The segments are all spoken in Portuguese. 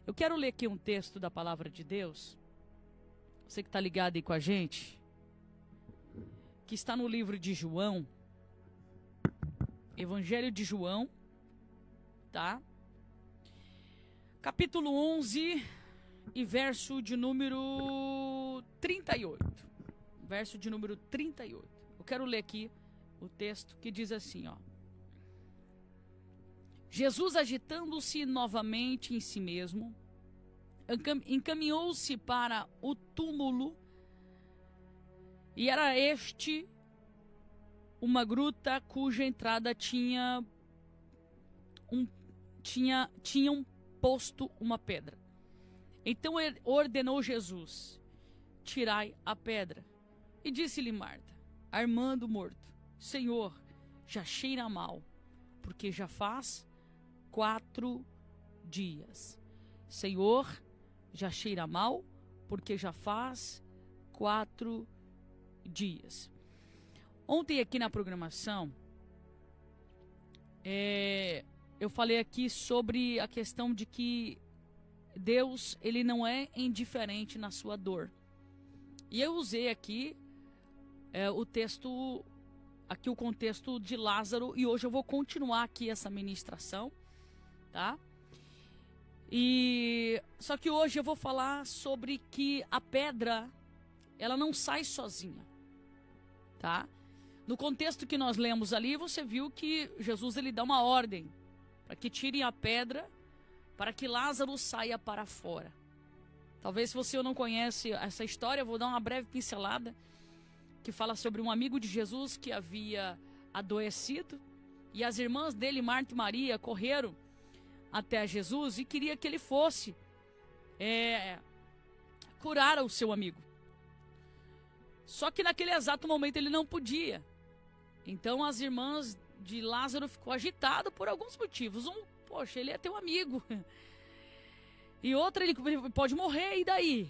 Eu quero ler aqui um texto da palavra de Deus. Você que está ligado aí com a gente, que está no livro de João, Evangelho de João, tá? Capítulo 11 e verso de número 38. Verso de número 38. Eu quero ler aqui o texto que diz assim, ó. Jesus, agitando-se novamente em si mesmo, encaminhou-se para o túmulo, e era este uma gruta cuja entrada tinham posto uma pedra. Então ordenou Jesus: tirai a pedra. E disse-lhe Marta, armando morto: Senhor, já cheira mal, porque já faz 4 dias. Senhor, já cheira mal, porque já faz 4 dias. Ontem aqui na programação, eu falei aqui sobre a questão de que Deus, ele não é indiferente na sua dor. E eu usei aqui o texto, aqui o contexto de Lázaro, e hoje eu vou continuar aqui essa ministração, tá? Só que hoje eu vou falar sobre que a pedra, ela não sai sozinha, tá? No contexto que nós lemos ali, você viu que Jesus, ele dá uma ordem para que tirem a pedra, para que Lázaro saia para fora. Talvez se você não conhece essa história, eu vou dar uma breve pincelada, que fala sobre um amigo de Jesus que havia adoecido, e as irmãs dele, Marta e Maria, correram até Jesus e queria que ele fosse curar o seu amigo. Só que naquele exato momento ele não podia. Então as irmãs de Lázaro ficou agitado por alguns motivos. Poxa, ele é teu amigo. E outra, ele pode morrer, e daí?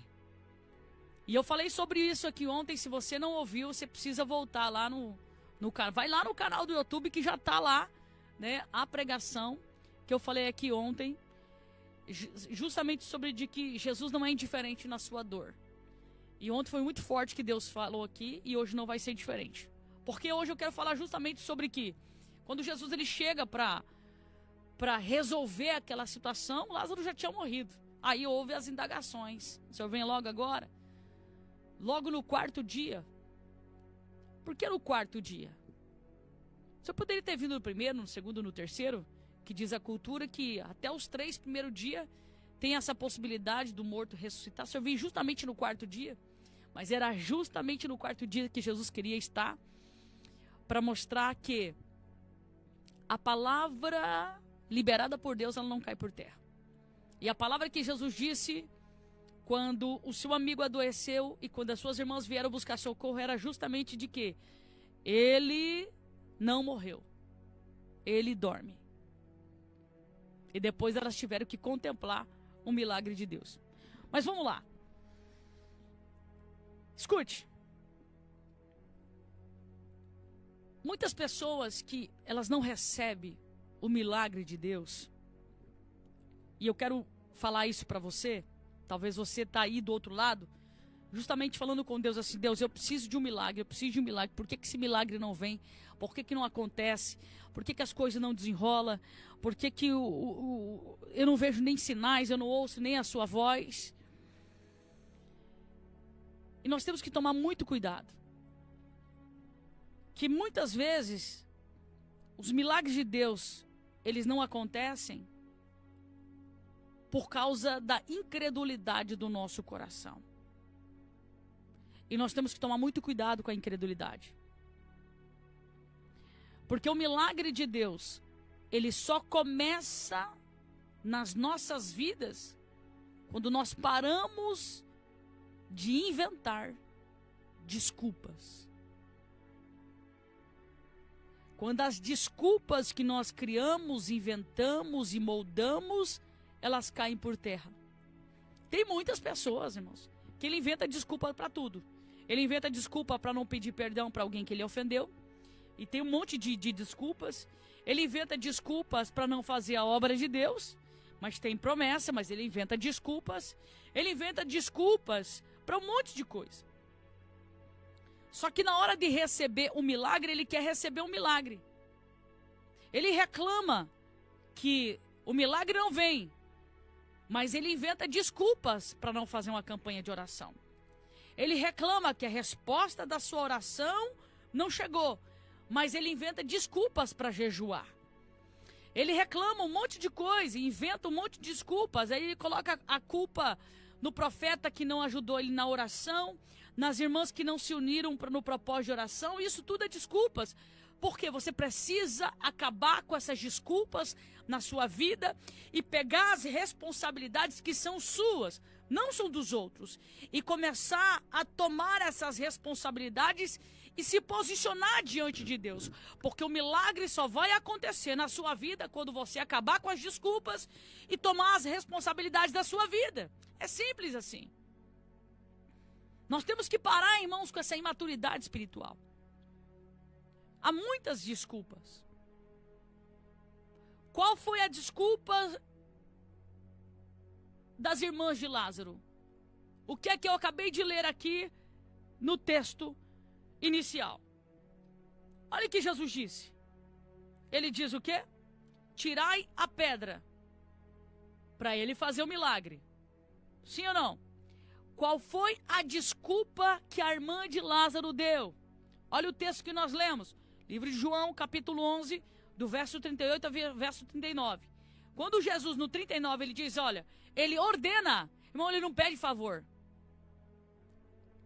E eu falei sobre isso aqui ontem. Se você não ouviu, você precisa voltar lá no canal. Vai lá no canal do YouTube que já está lá, né, a pregação que eu falei aqui ontem, justamente sobre de que Jesus não é indiferente na sua dor. E ontem foi muito forte que Deus falou aqui, e hoje não vai ser diferente. Porque hoje eu quero falar justamente sobre que quando Jesus ele chega para resolver aquela situação, Lázaro já tinha morrido. Aí houve as indagações. O senhor vem logo agora? Logo no 4º dia. Por que no 4º dia? O senhor poderia ter vindo no 1º, no 2º, no 3º, que diz a cultura que até os 3 primeiros dias tem essa possibilidade do morto ressuscitar. O senhor veio justamente no 4º dia, mas era justamente no 4º dia que Jesus queria estar, para mostrar que a palavra liberada por Deus, ela não cai por terra. E a palavra que Jesus disse quando o seu amigo adoeceu e quando as suas irmãs vieram buscar socorro era justamente de que ele não morreu, ele dorme. E depois elas tiveram que contemplar um milagre de Deus. Mas vamos lá. Escute. Muitas pessoas que elas não recebem o milagre de Deus, e eu quero falar isso para você, talvez você tá aí do outro lado, justamente falando com Deus assim: Deus, eu preciso de um milagre, eu preciso de um milagre. Por que esse milagre não vem? Por que não acontece? Por que as coisas não desenrolam? Por que eu não vejo nem sinais, eu não ouço nem a sua voz? E nós temos que tomar muito cuidado, que muitas vezes os milagres de Deus, eles não acontecem por causa da incredulidade do nosso coração. E nós temos que tomar muito cuidado com a incredulidade. Porque o milagre de Deus, ele só começa nas nossas vidas quando nós paramos de inventar desculpas. Quando as desculpas que nós criamos, inventamos e moldamos, elas caem por terra. Tem muitas pessoas, irmãos, que ele inventa desculpa para tudo. Ele inventa desculpa para não pedir perdão para alguém que ele ofendeu. E tem um monte de desculpas. Ele inventa desculpas para não fazer a obra de Deus. Mas tem promessa, mas ele inventa desculpas. Ele inventa desculpas para um monte de coisa. Só que na hora de receber o milagre, ele quer receber um milagre. Ele reclama que o milagre não vem, mas ele inventa desculpas para não fazer uma campanha de oração. Ele reclama que a resposta da sua oração não chegou, mas ele inventa desculpas para jejuar. Ele reclama um monte de coisa, inventa um monte de desculpas, aí ele coloca a culpa no profeta que não ajudou ele na oração, nas irmãs que não se uniram no propósito de oração. Isso tudo é desculpas, porque você precisa acabar com essas desculpas na sua vida e pegar as responsabilidades que são suas, não são dos outros, e começar a tomar essas responsabilidades e se posicionar diante de Deus, porque o milagre só vai acontecer na sua vida quando você acabar com as desculpas e tomar as responsabilidades da sua vida. É simples assim. Nós temos que parar, irmãos, com essa imaturidade espiritual. Há muitas desculpas. Qual foi a desculpa das irmãs de Lázaro? O que é que eu acabei de ler aqui no texto inicial? Olha o que Jesus disse. Ele diz o quê? Tirai a pedra, para ele fazer o milagre. Sim ou não? Qual foi a desculpa que a irmã de Lázaro deu? Olha o texto que nós lemos. Livro de João, capítulo 11, do verso 38 ao verso 39. Quando Jesus, no 39, ele diz, olha, ele ordena. Irmão, ele não pede favor.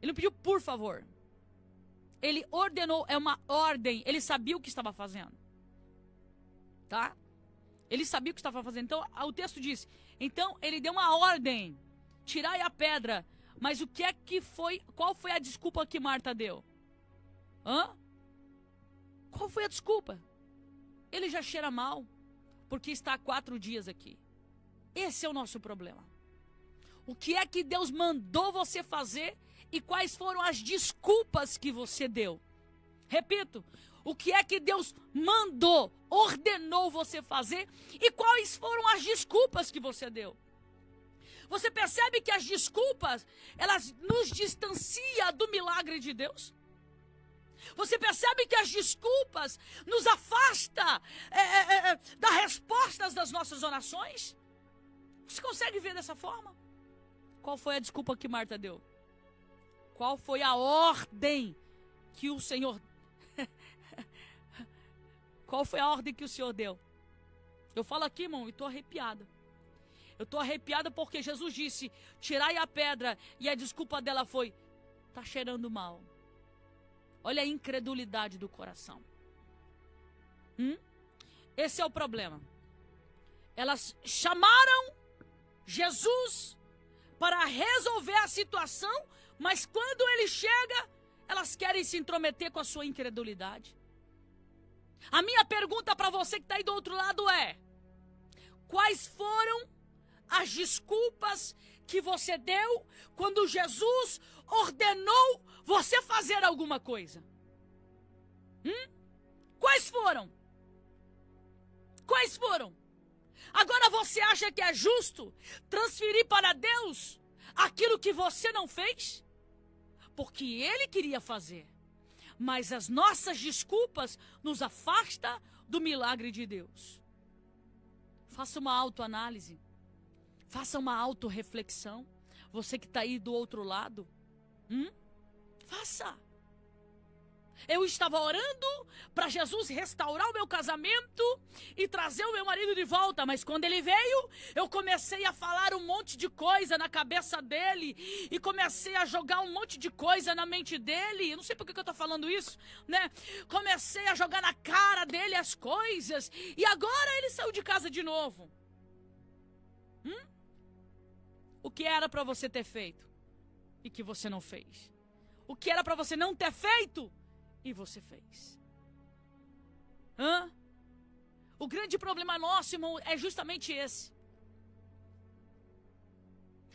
Ele não pediu por favor. Ele ordenou, é uma ordem. Ele sabia o que estava fazendo. Tá? Ele sabia o que estava fazendo. Então, o texto diz, então ele deu uma ordem. Tirai a pedra. Mas o que é que foi, qual foi a desculpa que Marta deu? Qual foi a desculpa? Ele já cheira mal, porque está há 4 dias aqui. Esse é o nosso problema. O que é que Deus mandou você fazer e quais foram as desculpas que você deu? Repito, o que é que Deus mandou, ordenou você fazer e quais foram as desculpas que você deu? Você percebe que as desculpas, elas nos distanciam do milagre de Deus? Você percebe que as desculpas nos afastam das respostas das nossas orações? Você consegue ver dessa forma? Qual foi a desculpa que Marta deu? Qual foi a ordem que o Senhor... Qual foi a ordem que o Senhor deu? Eu falo aqui, irmão, e estou arrepiada. Eu estou arrepiada porque Jesus disse, tirai a pedra, e a desculpa dela foi, tá cheirando mal. Olha a incredulidade do coração. Esse é o problema. Elas chamaram Jesus para resolver a situação, mas quando ele chega, elas querem se intrometer com a sua incredulidade. A minha pergunta para você que está aí do outro lado é, quais foram as desculpas que você deu quando Jesus ordenou você fazer alguma coisa? Quais foram? Quais foram? Agora você acha que é justo transferir para Deus aquilo que você não fez? Porque Ele queria fazer. Mas as nossas desculpas nos afastam do milagre de Deus. Faça uma autoanálise. Faça uma autorreflexão. Você que está aí do outro lado. Faça. Eu estava orando para Jesus restaurar o meu casamento e trazer o meu marido de volta. Mas quando ele veio, eu comecei a falar um monte de coisa na cabeça dele. E comecei a jogar um monte de coisa na mente dele. Eu não sei por que eu estou falando isso, né? Comecei a jogar na cara dele as coisas. E agora ele saiu de casa de novo. O que era para você ter feito e que você não fez? O que era para você não ter feito e você fez? O grande problema nosso, irmão, é justamente esse.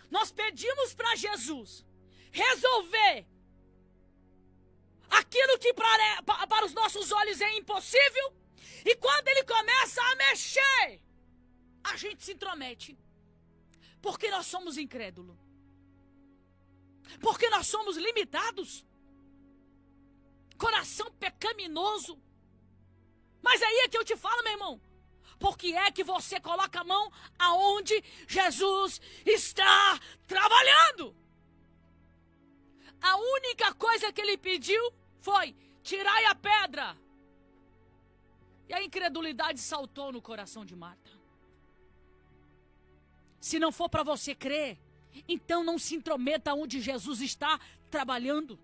Nós pedimos para Jesus resolver aquilo que para os nossos olhos é impossível, e quando ele começa a mexer a gente se intromete. Porque nós somos incrédulos. Porque nós somos limitados. Coração pecaminoso. Mas aí é que eu te falo, meu irmão. Por que é que você coloca a mão aonde Jesus está trabalhando? A única coisa que ele pediu foi: tirai a pedra. E a incredulidade saltou no coração de Marta. Se não for para você crer, então não se intrometa onde Jesus está trabalhando.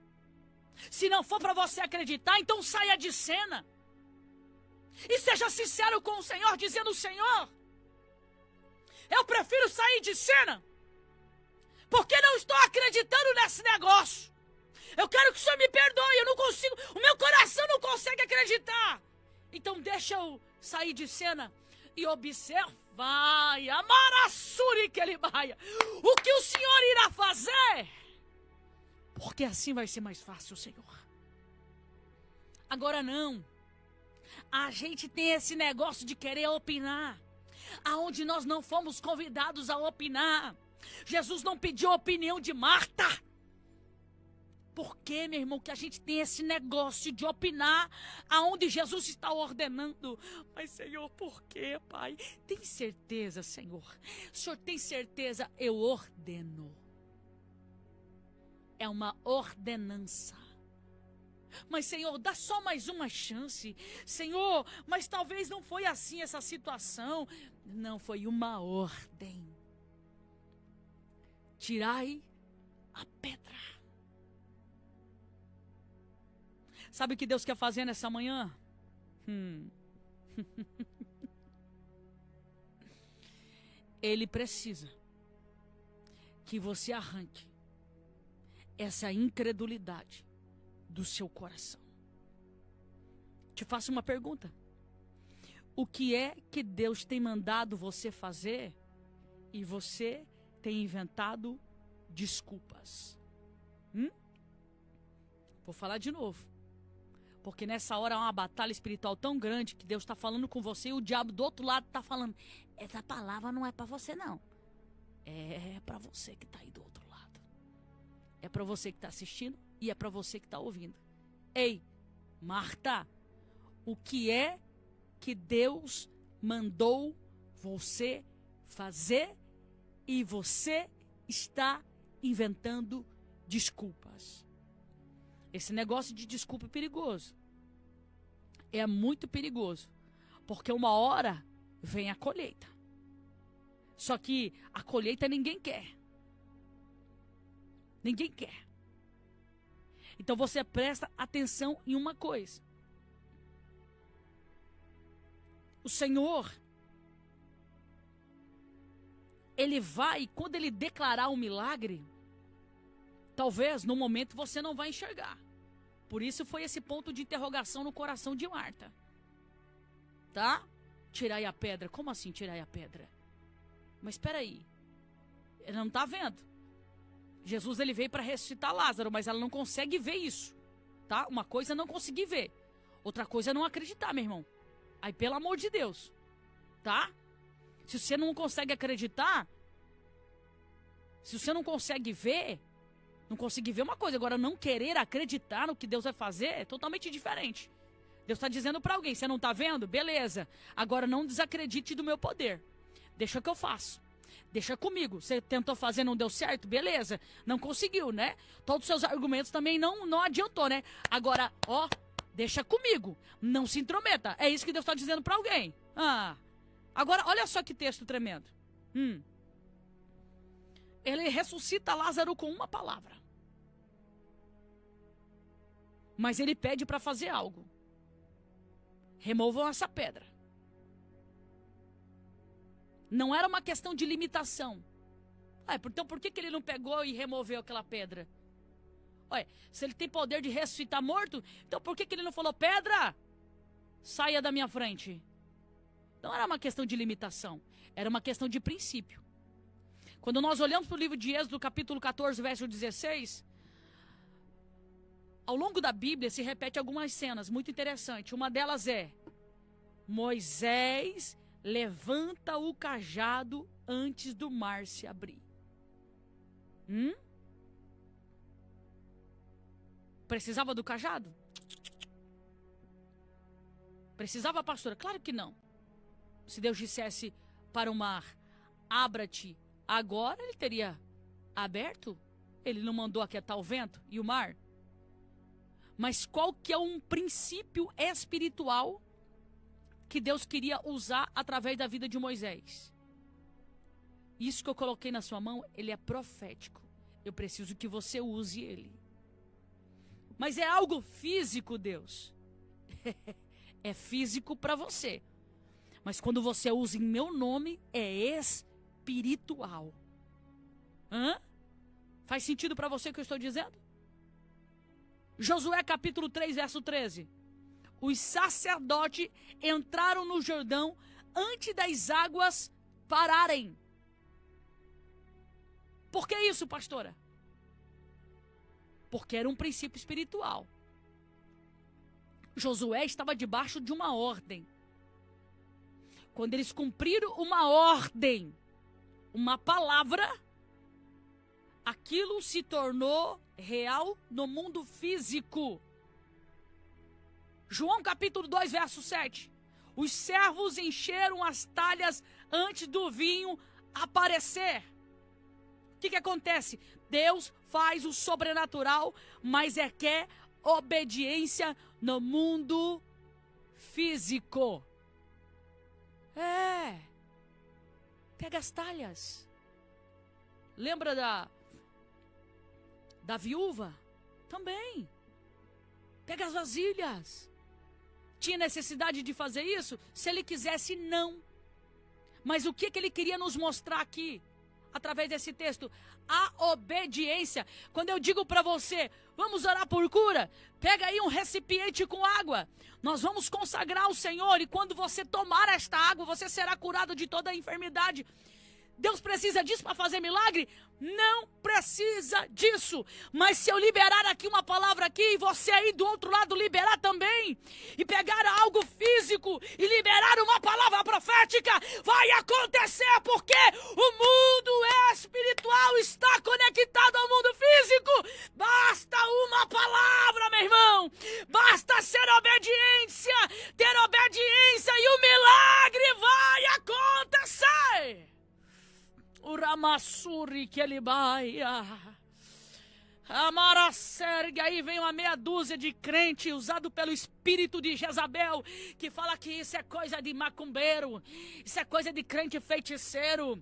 Se não for para você acreditar, então saia de cena. E seja sincero com o Senhor, dizendo: Senhor, eu prefiro sair de cena, porque não estou acreditando nesse negócio. Eu quero que o Senhor me perdoe, eu não consigo, o meu coração não consegue acreditar. Então deixa eu sair de cena e observar, amarassuri que ele vai, o que o Senhor irá fazer. Porque assim vai ser mais fácil, Senhor. Agora não. A gente tem esse negócio de querer opinar, aonde nós não fomos convidados a opinar. Jesus não pediu a opinião de Marta. Por que, meu irmão, que a gente tem esse negócio de opinar aonde Jesus está ordenando? Mas, Senhor, por quê, Pai? Tem certeza, Senhor? O Senhor tem certeza? Eu ordeno. É uma ordenança. Mas, Senhor, dá só mais uma chance. Senhor, mas talvez não foi assim essa situação. Não, foi uma ordem. Tirai a pedra. Sabe o que Deus quer fazer nessa manhã? Ele precisa que você arranque essa incredulidade do seu coração. Te faço uma pergunta. O que é que Deus tem mandado você fazer e você tem inventado desculpas? Vou falar de novo. Porque nessa hora há uma batalha espiritual tão grande que Deus está falando com você e o diabo do outro lado está falando: essa palavra não é para você não. É para você que está aí do outro lado. É para você que está assistindo e é para você que está ouvindo. Ei, Marta, o que é que Deus mandou você fazer e você está inventando desculpas? Esse negócio de desculpa é perigoso. É muito perigoso. Porque uma hora vem a colheita. Só que a colheita ninguém quer. Ninguém quer. Então você presta atenção em uma coisa. O Senhor, Ele vai, quando Ele declarar um milagre, talvez no momento você não vai enxergar. Por isso foi esse ponto de interrogação no coração de Marta. Tá? Tirai a pedra. Como assim tirai a pedra? Mas espera aí. Ela não está vendo. Jesus ele veio para ressuscitar Lázaro, mas ela não consegue ver isso. Tá? Uma coisa é não conseguir ver. Outra coisa é não acreditar, meu irmão. Aí, pelo amor de Deus. Tá? Se você não consegue acreditar, se você não consegue ver, não conseguir ver uma coisa, agora não querer acreditar no que Deus vai fazer é totalmente diferente. Deus está dizendo para alguém: você não está vendo? Beleza. Agora não desacredite do meu poder. Deixa que eu faço. Deixa comigo. Você tentou fazer, não deu certo? Beleza. Não conseguiu, né? Todos os seus argumentos também não adiantou, né? Agora, ó, deixa comigo. Não se intrometa. É isso que Deus está dizendo para alguém. Agora, olha só que texto tremendo. Ele ressuscita Lázaro com uma palavra. Mas ele pede para fazer algo. Removam essa pedra. Não era uma questão de limitação. Então por que ele não pegou e removeu aquela pedra? Olha, se ele tem poder de ressuscitar morto, então por que ele não falou: pedra, saia da minha frente? Não era uma questão de limitação. Era uma questão de princípio. Quando nós olhamos para o livro de Êxodo, capítulo 14, verso 16, ao longo da Bíblia se repete algumas cenas muito interessantes. Uma delas é Moisés levanta o cajado antes do mar se abrir. Precisava do cajado? Precisava, pastora? Claro que não. Se Deus dissesse para o mar, abra-te agora, ele teria aberto? Ele não mandou aquietar o vento e o mar? Mas qual que é um princípio espiritual que Deus queria usar através da vida de Moisés? Isso que eu coloquei na sua mão, ele é profético. Eu preciso que você use ele. Mas é algo físico, Deus. É físico para você. Mas quando você usa em meu nome, é espiritual. Faz sentido para você o que eu estou dizendo? Josué capítulo 3, verso 13. Os sacerdotes entraram no Jordão antes das águas pararem. Por que isso, pastora? Porque era um princípio espiritual. Josué estava debaixo de uma ordem. Quando eles cumpriram uma ordem, uma palavra, aquilo se tornou real no mundo físico. João capítulo 2, verso 7. Os servos encheram as talhas antes do vinho aparecer. O que acontece? Deus faz o sobrenatural, mas quer obediência no mundo físico. Pega as talhas. Lembra da viúva? Também. Pega as vasilhas. Tinha necessidade de fazer isso? Se ele quisesse, não. Mas o que ele queria nos mostrar aqui? Através desse texto, a obediência. Quando eu digo para você, vamos orar por cura, pega aí um recipiente com água, nós vamos consagrar ao Senhor, e quando você tomar esta água, você será curado de toda a enfermidade. Deus precisa disso para fazer milagre? Não precisa disso. Mas se eu liberar aqui uma palavra aqui, e você aí do outro lado liberar também, e pegar algo físico e liberar uma palavra profética, vai acontecer, porque o mundo espiritual está conectado ao mundo físico. Basta uma palavra, meu irmão. Basta ser obediência, ter obediência, e o milagre vai acontecer. O Ramassuri que ele baia. Amaracergue, aí vem uma meia dúzia de crente usado pelo espírito de Jezabel, que fala que isso é coisa de macumbeiro, isso é coisa de crente feiticeiro,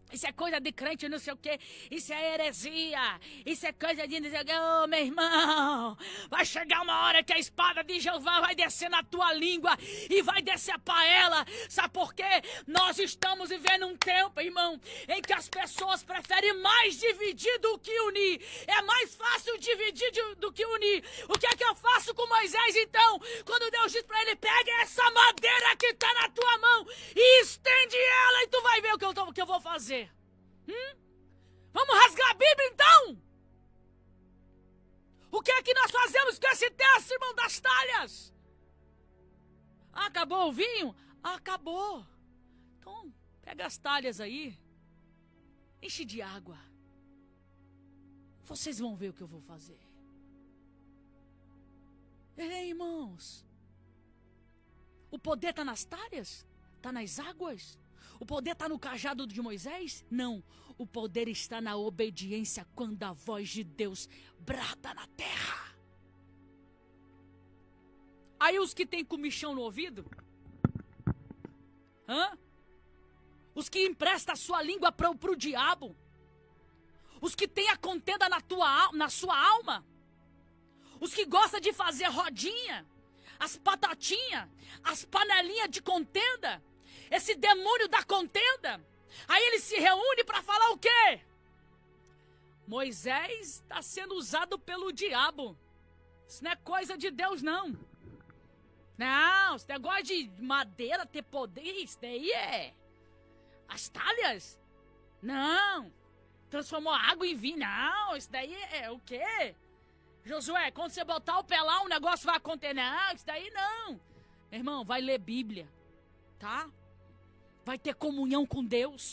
isso é coisa de crente não sei o que, isso é heresia, isso é coisa de... Oh, meu irmão, vai chegar uma hora que a espada de Jeová vai descer na tua língua e vai descer para ela. Sabe por quê? Nós estamos vivendo um tempo, irmão, em que as pessoas preferem mais dividir do que unir. É mais fácil dividir do que unir. O que é que eu faço com Moisés, então? Quando Deus diz para ele, pega essa madeira que está na tua mão e estende ela, e tu vai ver o que eu vou fazer. Vamos rasgar a Bíblia, então? O que é que nós fazemos com esse texto, irmão, das talhas? Acabou o vinho? Acabou. Então, pega as talhas aí, enche de água. Vocês vão ver o que eu vou fazer. Ei, irmãos, o poder está nas talhas? Está nas águas? O poder está no cajado de Moisés? Não. O poder está na obediência quando a voz de Deus brada na terra. Aí os que têm comichão no ouvido? Os que emprestam a sua língua pro diabo? Os que têm a contenda na sua alma? Os que gostam de fazer rodinha? As batatinhas? As panelinhas de contenda? Esse demônio da contenda, aí ele se reúne para falar o quê? Moisés está sendo usado pelo diabo. Isso não é coisa de Deus, não. Não, esse negócio de madeira ter poder, isso daí é... As talhas? Não. Transformou água em vinho, não. Isso daí é o quê? Josué, quando você botar o pé lá, um negócio vai acontecer. Não, isso daí não. Meu irmão, vai ler Bíblia, tá? vai ter comunhão com Deus.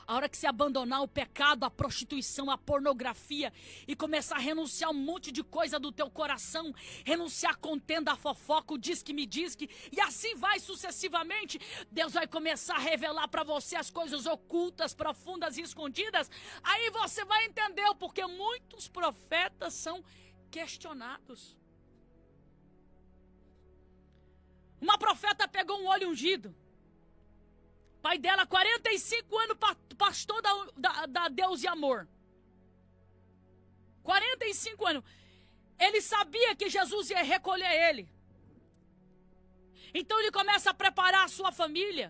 A hora que você abandonar o pecado, a prostituição, a pornografia e começar a renunciar um monte de coisa do teu coração, renunciar a contenda, a fofoca, o diz-que-me diz-que, e assim vai sucessivamente, Deus vai começar a revelar para você as coisas ocultas, profundas e escondidas. Aí você vai entender o porquê muitos profetas são questionados. Uma profeta pegou um óleo ungido. Pai dela, 45 anos, pastor da Deus e Amor. 45 anos. Ele sabia que Jesus ia recolher ele. Então ele começa a preparar a sua família.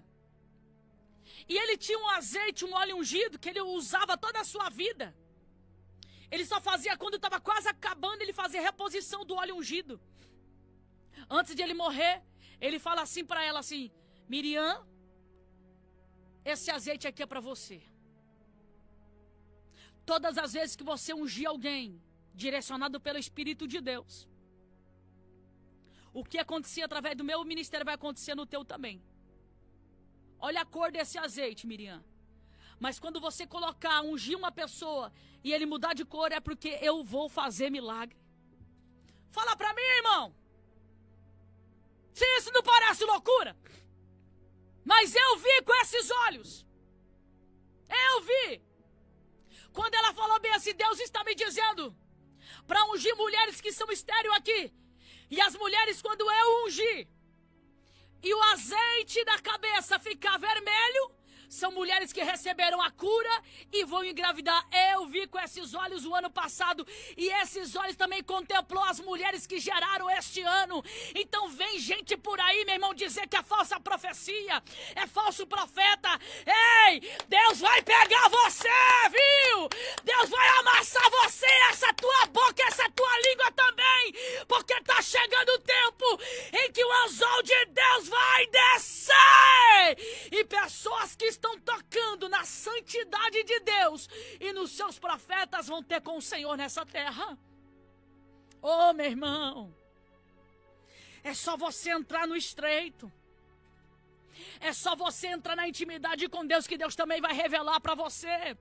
E ele tinha um azeite, um óleo ungido, que ele usava toda a sua vida. Ele só fazia, quando estava quase acabando, ele fazia reposição do óleo ungido. Antes de ele morrer, ele fala assim para ela assim: Miriam, esse azeite aqui é para você. Todas as vezes que você ungir alguém, direcionado pelo Espírito de Deus, o que acontecia através do meu ministério vai acontecer no teu também. Olha a cor desse azeite, Miriam. Mas quando você colocar, ungir uma pessoa e ele mudar de cor, é porque eu vou fazer milagre. Fala para mim, irmão. Se isso não parece loucura. Mas eu vi com esses olhos. Eu vi. Quando ela falou bem assim, Deus está me dizendo para ungir mulheres que são estéril aqui. E as mulheres, quando eu ungir e o azeite da cabeça ficar vermelho, são mulheres que receberam a cura e vão engravidar. Eu vi com esses olhos o ano passado. E esses olhos também contemplou as mulheres que geraram este ano. Então vem gente por aí, meu irmão, dizer que é falsa profecia, é falso profeta. Ei, Deus vai pegar você, viu? Deus vai amassar você, essa tua boca, essa tua língua também. Porque está chegando o tempo em que o anzol de Deus vai descer. E pessoas que estão tocando na santidade de Deus e nos seus profetas vão ter com o Senhor nessa terra. Oh, meu irmão, é só você entrar no estreito. É só você entrar na intimidade com Deus que Deus também vai revelar para você.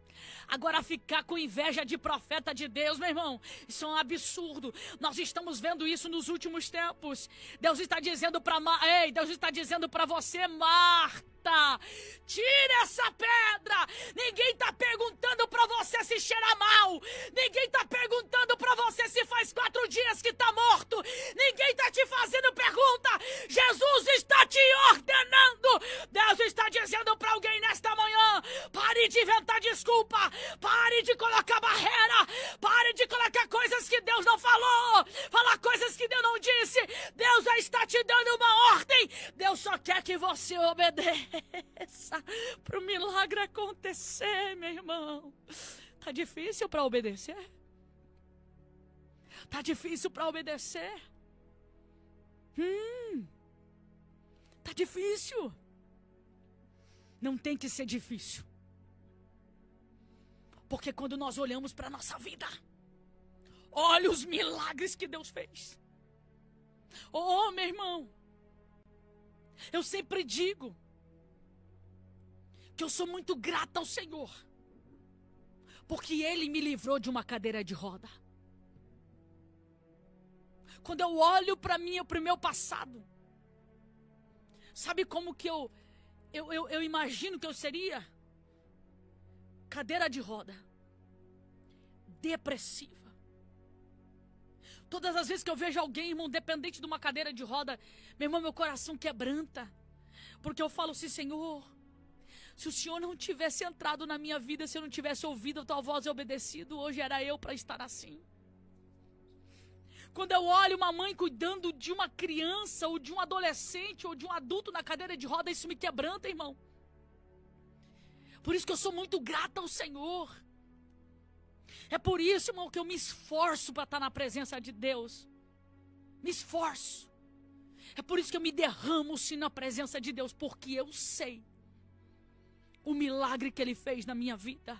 Agora ficar com inveja de profeta de Deus, meu irmão, isso é um absurdo. Nós estamos vendo isso nos últimos tempos. Deus está dizendo para você, Marta, tira essa pedra. Ninguém está perguntando para você se cheira mal. Ninguém está perguntando para você se faz 4 dias que está morto. Ninguém está te fazendo pergunta. Jesus está te ordenando. Deus está dizendo para alguém nesta manhã: pare de inventar desculpa, pare de colocar barreira, pare de colocar coisas que Deus não falou, falar coisas que Deus não disse. Deus já está te dando uma ordem. Deus só quer que você obedeça para o milagre acontecer, meu irmão. Tá difícil para obedecer? Tá difícil para obedecer? Tá difícil. Não tem que ser difícil. Porque quando nós olhamos para a nossa vida, olha os milagres que Deus fez. Oh, meu irmão, eu sempre digo que eu sou muito grata ao Senhor, porque Ele me livrou de uma cadeira de roda. Quando eu olho para mim, para o meu passado, sabe como que eu imagino que eu seria? Cadeira de roda, depressiva. Todas as vezes que eu vejo alguém, irmão, dependente de uma cadeira de roda, meu irmão, meu coração quebranta. Porque eu falo assim, Senhor, se o Senhor não tivesse entrado na minha vida, se eu não tivesse ouvido a tua voz e obedecido, hoje era eu para estar assim. Quando eu olho uma mãe cuidando de uma criança, ou de um adolescente, ou de um adulto na cadeira de roda, isso me quebranta, irmão. Por isso que eu sou muito grata ao Senhor. É por isso, irmão, que eu me esforço para estar na presença de Deus. Me esforço. É por isso que eu me derramo sim na presença de Deus, porque eu sei o milagre que Ele fez na minha vida.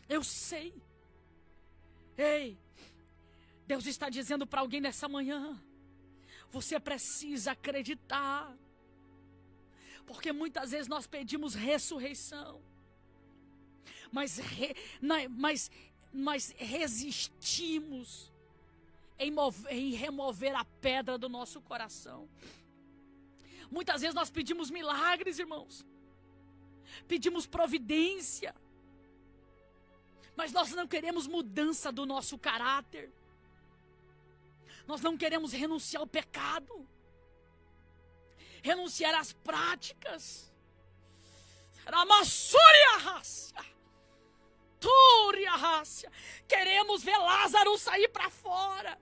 Eu sei. Ei, Deus está dizendo para alguém nessa manhã: você precisa acreditar. Porque muitas vezes nós pedimos ressurreição, mas resistimos em remover a pedra do nosso coração. Muitas vezes nós pedimos milagres, irmãos. Pedimos providência. Mas nós não queremos mudança do nosso caráter. Nós não queremos renunciar ao pecado. Renunciar às práticas. Queremos ver Lázaro sair para fora.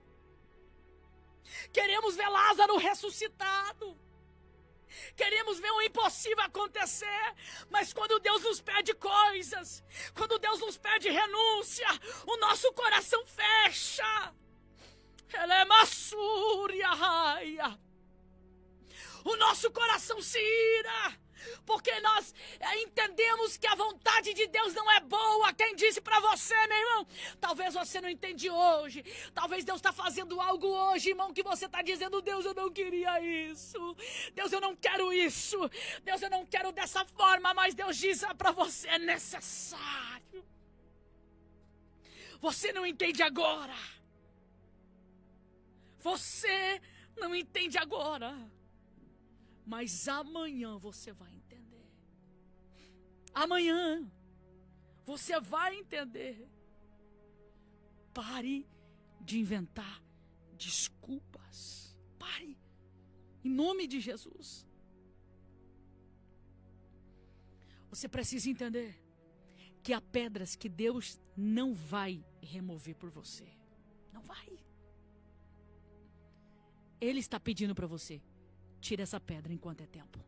Queremos ver Lázaro ressuscitado. Queremos ver o impossível acontecer. Mas quando Deus nos pede coisas, quando Deus nos pede renúncia, o nosso coração fecha. O nosso coração se ira, porque nós entendemos que a vontade de Deus não é boa. Quem disse para você, meu irmão? Talvez você não entende hoje. Talvez Deus está fazendo algo hoje, irmão, que você está dizendo: Deus, eu não queria isso. Deus, eu não quero isso. Deus, eu não quero dessa forma. Mas Deus diz para você: é necessário. Você não entende agora. Você não entende agora. Mas amanhã você vai entender. Amanhã você vai entender. Pare de inventar desculpas. Pare. Em nome de Jesus. Você precisa entender que há pedras que Deus não vai remover por você. Não vai. Ele está pedindo para você: tira essa pedra enquanto é tempo.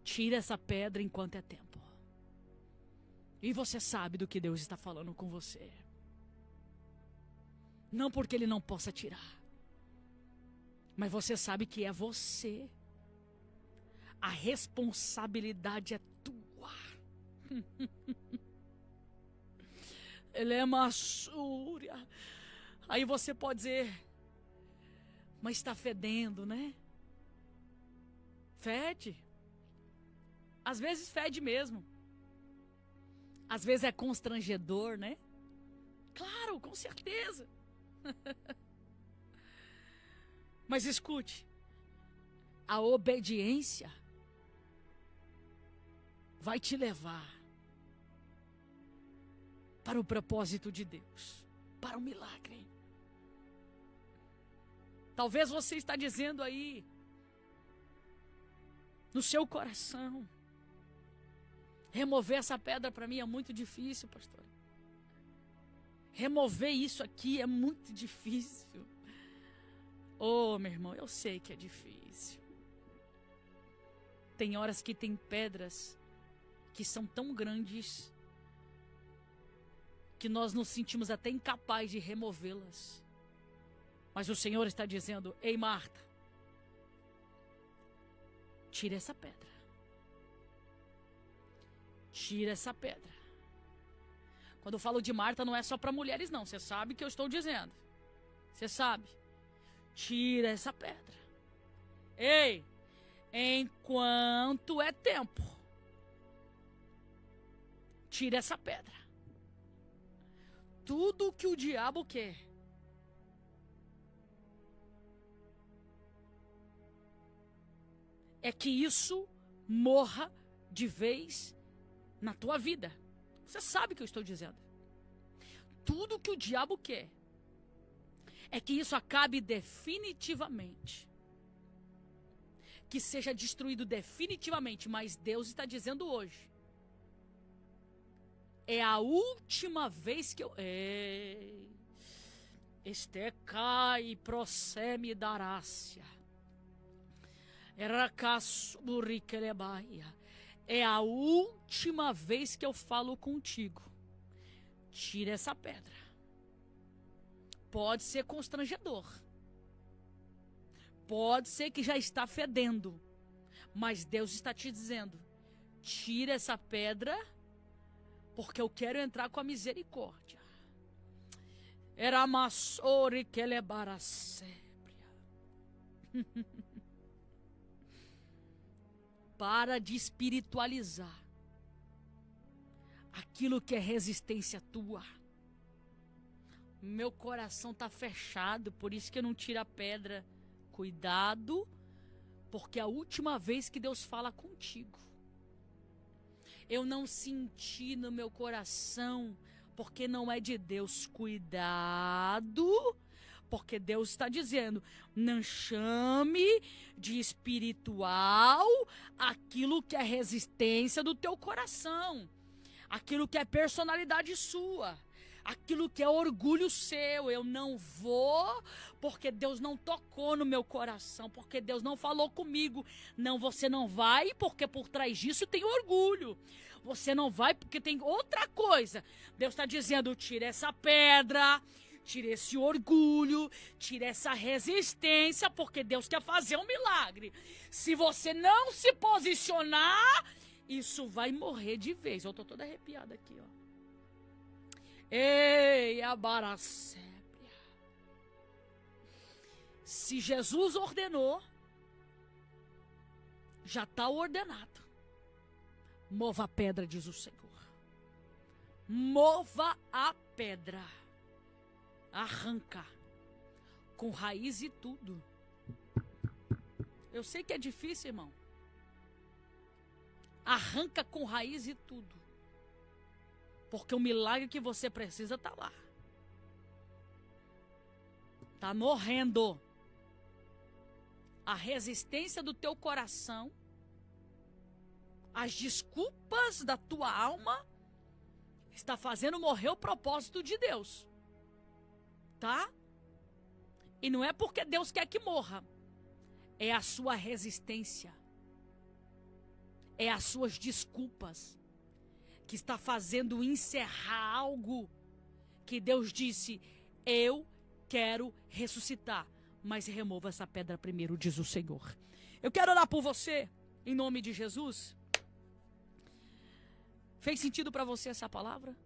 Tira essa pedra enquanto é tempo. E você sabe do que Deus está falando com você. Não porque Ele não possa tirar, mas você sabe que é você. A responsabilidade é tua. Ele é maçúria. Aí você pode dizer: mas está fedendo, né? Fede. Às vezes fede mesmo. Às vezes é constrangedor, né? Claro, com certeza. Mas escute, a obediência vai te levar para o propósito de Deus, para o milagre. Talvez você está dizendo aí, no seu coração: remover essa pedra para mim é muito difícil, pastor. Remover isso aqui é muito difícil. Oh, meu irmão, eu sei que é difícil. Tem horas que tem pedras que são tão grandes que nós nos sentimos até incapazes de removê-las. Mas o Senhor está dizendo: ei, Marta, tira essa pedra. Tira essa pedra. Quando eu falo de Marta, não é só para mulheres, não. Você sabe o que eu estou dizendo. Você sabe. Tira essa pedra. Ei, enquanto é tempo, tira essa pedra. Tudo que o diabo quer é que isso morra de vez na tua vida. Você sabe o que eu estou dizendo. Tudo que o diabo quer é que isso acabe definitivamente. Que seja destruído definitivamente. Mas Deus está dizendo hoje: é a última vez que eu... Estecai proseme darácia. É a última vez que eu falo contigo. Tira essa pedra. Pode ser constrangedor. Pode ser que já está fedendo. Mas Deus está te dizendo: tira essa pedra, porque eu quero entrar com a misericórdia. Era massori que ele barasébria. Para de espiritualizar aquilo que é resistência tua. Meu coração está fechado, por isso que eu não tiro a pedra. Cuidado, porque a última vez que Deus fala contigo, eu não senti no meu coração, porque não é de Deus. Cuidado, porque Deus está dizendo, não chame de espiritual aquilo que é resistência do teu coração, aquilo que é personalidade sua, aquilo que é orgulho seu. Eu não vou, porque Deus não tocou no meu coração, porque Deus não falou comigo. Não, você não vai, porque por trás disso tem orgulho. Você não vai porque tem outra coisa. Deus está dizendo, tira essa pedra, tira esse orgulho, tira essa resistência, porque Deus quer fazer um milagre. Se você não se posicionar, isso vai morrer de vez. Eu tô toda arrepiada aqui, ó. Ei, abaracébria. Se Jesus ordenou, já está ordenado. Mova a pedra, diz o Senhor. Mova a pedra. Arranca. Com raiz e tudo. Eu sei que é difícil, irmão. Arranca com raiz e tudo. Porque o milagre que você precisa está lá. Está morrendo. A resistência do teu coração, as desculpas da tua alma, está fazendo morrer o propósito de Deus. Tá? E não é porque Deus quer que morra. É a sua resistência. É as suas desculpas que está fazendo encerrar algo que Deus disse, eu quero ressuscitar, mas remova essa pedra primeiro, diz o Senhor. Eu quero orar por você, em nome de Jesus. Fez sentido para você essa palavra?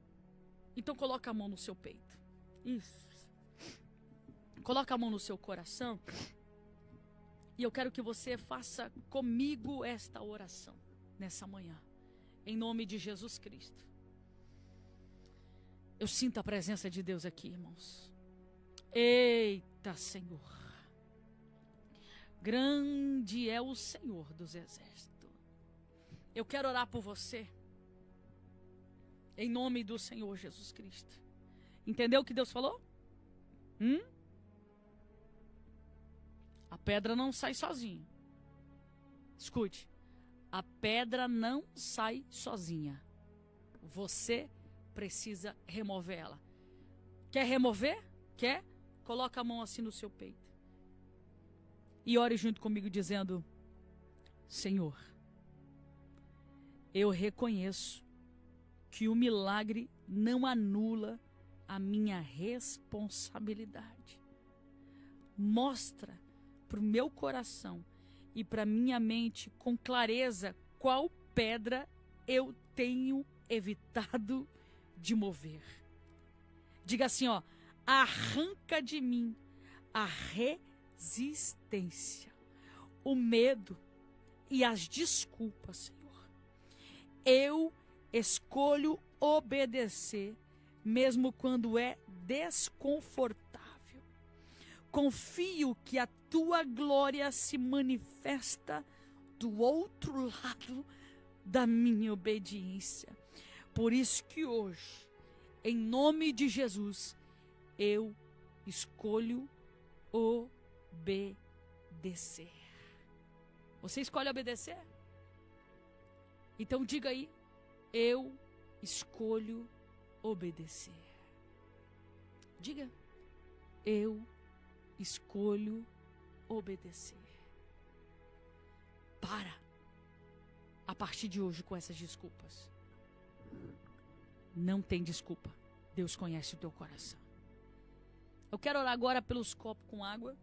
Então coloca a mão no seu peito. Isso. Coloca a mão no seu coração. E eu quero que você faça comigo esta oração, nessa manhã. Em nome de Jesus Cristo. Eu sinto a presença de Deus aqui, irmãos. Eita, Senhor. Grande é o Senhor dos exércitos. Eu quero orar por você. Em nome do Senhor Jesus Cristo. Entendeu o que Deus falou? A pedra não sai sozinha. Escute. A pedra não sai sozinha. Você precisa remover ela. Quer remover? Quer? Coloca a mão assim no seu peito. E ore junto comigo dizendo, Senhor, eu reconheço que o milagre não anula a minha responsabilidade. Mostra para o meu coração e para minha mente com clareza qual pedra eu tenho evitado de mover. Diga assim, ó, arranca de mim a resistência, o medo e as desculpas, Senhor. Eu escolho obedecer, mesmo quando é desconfortável. Confio que a tua glória se manifesta do outro lado da minha obediência. Por isso que hoje, em nome de Jesus, eu escolho obedecer. Você escolhe obedecer? Então diga aí, eu escolho obedecer. Diga, eu escolho obedecer. Para, a partir de hoje, com essas desculpas. Não tem desculpa. Deus conhece o teu coração. Eu quero orar agora pelos copos com água.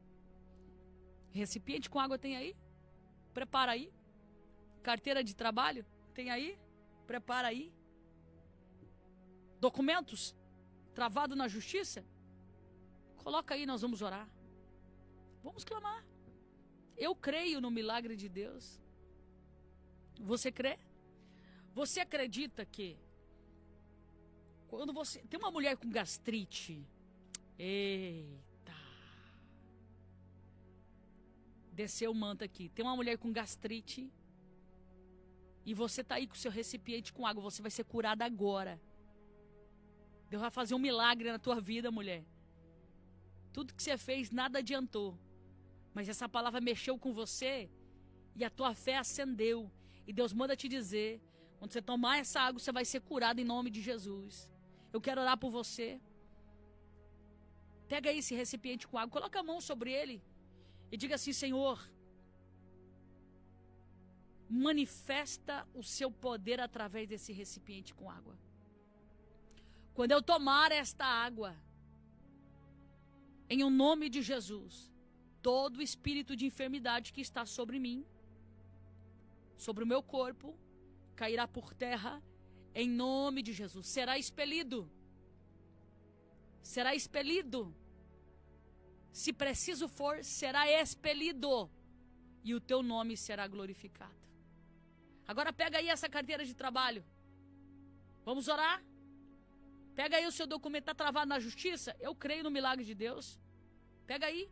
Recipiente com água tem aí? Prepara aí. Carteira de trabalho tem aí? Prepara aí. Documentos travado na justiça? Coloca aí, nós vamos orar. Vamos clamar. Eu creio no milagre de Deus. Você crê? Você acredita que quando você... Tem uma mulher com gastrite. Eita. Desceu o manto aqui. Tem uma mulher com gastrite. E você tá aí com o seu recipiente com água. Você vai ser curada agora. Deus vai fazer um milagre na tua vida, mulher. Tudo que você fez, nada adiantou. Mas essa palavra mexeu com você e a tua fé acendeu. E Deus manda te dizer, quando você tomar essa água, você vai ser curado em nome de Jesus. Eu quero orar por você. Pega aí esse recipiente com água, coloca a mão sobre ele e diga assim: Senhor, manifesta o seu poder através desse recipiente com água. Quando eu tomar esta água, em o nome de Jesus, todo espírito de enfermidade que está sobre mim, sobre o meu corpo, cairá por terra, em nome de Jesus. Será expelido. Será expelido. Se preciso for, será expelido. E o teu nome será glorificado. Agora pega aí essa carteira de trabalho. Vamos orar? Pega aí o seu documento, está travado na justiça? Eu creio no milagre de Deus. Pega aí,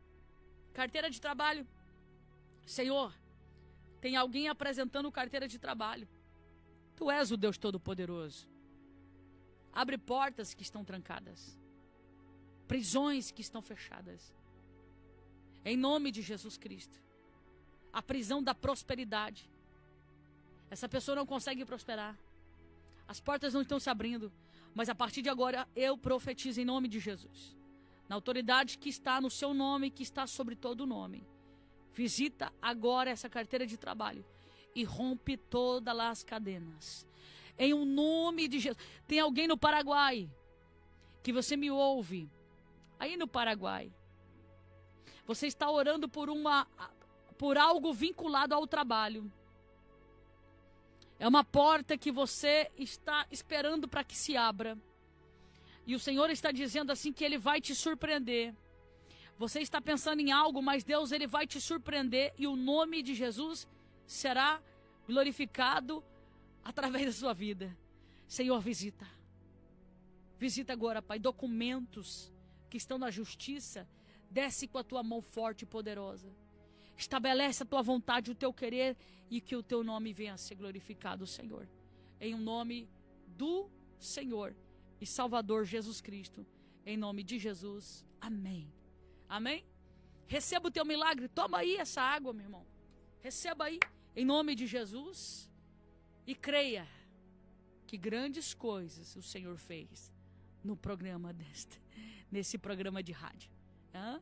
carteira de trabalho. Senhor, tem alguém apresentando carteira de trabalho. Tu és o Deus Todo-Poderoso. Abre portas que estão trancadas. Prisões que estão fechadas. Em nome de Jesus Cristo. A prisão da prosperidade. Essa pessoa não consegue prosperar. As portas não estão se abrindo. Mas a partir de agora eu profetizo em nome de Jesus. Na autoridade que está no seu nome, que está sobre todo nome. Visita agora essa carteira de trabalho e rompe todas as cadenas. Em um nome de Jesus. Tem alguém no Paraguai que você me ouve. Aí no Paraguai. Você está orando por algo vinculado ao trabalho. É uma porta que você está esperando para que se abra. E o Senhor está dizendo assim que Ele vai te surpreender. Você está pensando em algo, mas Deus Ele vai te surpreender. E o nome de Jesus será glorificado através da sua vida. Senhor, visita. Visita agora, Pai, documentos que estão na justiça. Desce com a tua mão forte e poderosa. Estabelece a tua vontade, o teu querer, e que o teu nome venha a ser glorificado, Senhor. Em nome do Senhor e Salvador Jesus Cristo. Em nome de Jesus. Amém. Amém? Receba o teu milagre. Toma aí essa água, meu irmão. Receba aí, em nome de Jesus. E creia que grandes coisas o Senhor fez no programa nesse programa de rádio. Hã?